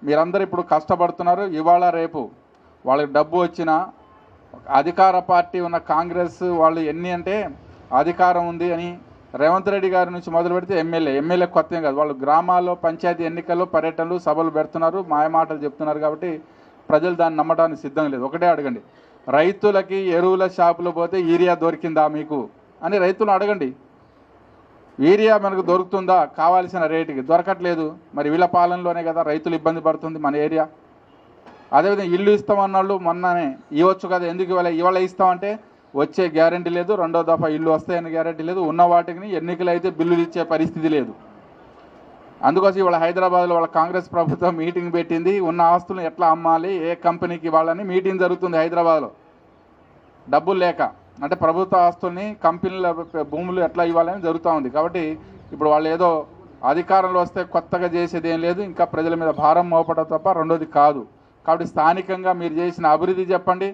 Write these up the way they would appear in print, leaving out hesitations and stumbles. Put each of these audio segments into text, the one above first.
మీరందరూ ఇప్పుడు కష్టపడుతున్నారు. ఇవాళ రేపు వాళ్ళకి డబ్బు వచ్చినా అధికార పార్టీ ఉన్న కాంగ్రెస్ వాళ్ళు ఎన్ని అంటే అధికారం ఉంది అని రేవంత్ రెడ్డి గారి నుంచి మొదలు పెడితే ఎమ్మెల్యే కొత్త కాదు. వాళ్ళు గ్రామాల్లో పంచాయతీ ఎన్నికల్లో పర్యటనలు సభలు పెడుతున్నారు, మాయమాటలు చెప్తున్నారు. కాబట్టి ప్రజలు దాన్ని నమ్మడానికి సిద్ధం లేదు. ఒకటే అడగండి, రైతులకి ఎరువుల షాపులు పోతే యూరియా దొరికిందా మీకు అని రైతులు అడగండి. యూరియా మనకు దొరుకుతుందా కావాల్సిన రేటుకి? దొరకట్లేదు. మరి వీళ్ళ పాలనలోనే కదా రైతులు ఇబ్బంది పడుతుంది మన ఏరియా. అదేవిధంగా ఇల్లు ఇస్తామన్నాళ్ళు మొన్ననే ఇవ్వచ్చు కదా, ఎందుకు ఇవాళ ఇస్తామంటే వచ్చే గ్యారంటీ లేదు, రెండో దఫా ఇల్లు వస్తాయని గ్యారంటీ లేదు, ఉన్న వాటికి ఎన్నికలు అయితే బిల్లులు ఇచ్చే పరిస్థితి లేదు. అందుకోసం ఇవాళ హైదరాబాద్లో వాళ్ళ కాంగ్రెస్ ప్రభుత్వం మీటింగ్ పెట్టింది. ఉన్న ఆస్తులను ఎట్లా అమ్మాలి, ఏ కంపెనీకి ఇవ్వాలని మీటింగ్ జరుగుతుంది హైదరాబాద్లో. డబ్బులు లేక అంటే ప్రభుత్వ ఆస్తుల్ని కంపెనీల భూములు ఎట్లా ఇవ్వాలని జరుగుతూ ఉంది. కాబట్టి ఇప్పుడు వాళ్ళు ఏదో అధికారంలో వస్తే కొత్తగా చేసేది ఏం లేదు, ఇంకా ప్రజల మీద భారం మోపడం తప్ప రెండోది కాదు. కాబట్టి స్థానికంగా మీరు చేసిన అభివృద్ధి చెప్పండి.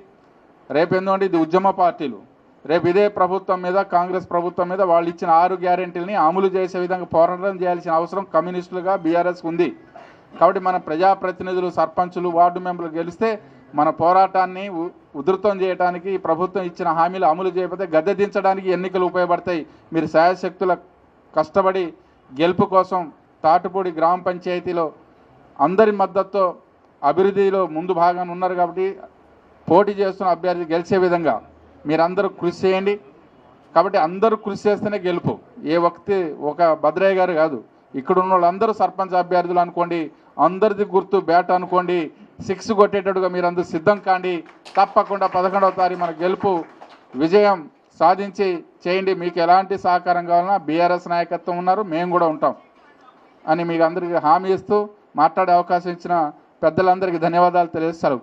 రేపు ఎందుకంటే ఇది ఉద్యమ పార్టీలు, రేపు ఇదే ప్రభుత్వం మీద కాంగ్రెస్ ప్రభుత్వం మీద వాళ్ళు ఇచ్చిన 6 గ్యారెంటీలని అమలు చేసే విధంగా పోరాటం చేయాల్సిన అవసరం కమ్యూనిస్టులుగా బీఆర్ఎస్ ఉంది. కాబట్టి మన ప్రజాప్రతినిధులు, సర్పంచులు, వార్డు మెంబర్లు గెలిస్తే మన పోరాటాన్ని ఉధృతం చేయడానికి ఈ ప్రభుత్వం ఇచ్చిన హామీలు అమలు చేయకపోతే గద్దె దించడానికి ఎన్నికలు ఉపయోగపడతాయి. మీరు శాయశక్తుల కష్టపడి గెలుపు కోసం తాటుపూడి గ్రామ పంచాయతీలో అందరి మద్దతుతో అభివృద్ధిలో ముందు భాగాన్ని ఉన్నారు. కాబట్టి పోటీ చేస్తున్న అభ్యర్థి గెలిచే విధంగా మీరందరూ కృషి చేయండి. కాబట్టి అందరూ కృషి చేస్తేనే గెలుపు. ఏ ఒక భద్రయ్య గారు కాదు, ఇక్కడ ఉన్న వాళ్ళందరూ సర్పంచ్ అభ్యర్థులు అనుకోండి, అందరిది గుర్తు బ్యాట్ అనుకోండి, 6 కొట్టేటట్టుగా మీరందరూ సిద్ధం కాండి. తప్పకుండా 11వ తారీఖు మన గెలుపు విజయం సాధించి చేయండి. మీకు ఎలాంటి సహకారం కావాలన్నా బీఆర్ఎస్ నాయకత్వం ఉన్నారు, మేము కూడా ఉంటాం అని మీకు అందరికీ హామీ ఇస్తూ మాట్లాడే అవకాశం ఇచ్చిన పెద్దలందరికీ ధన్యవాదాలు తెలియజేస్తారు.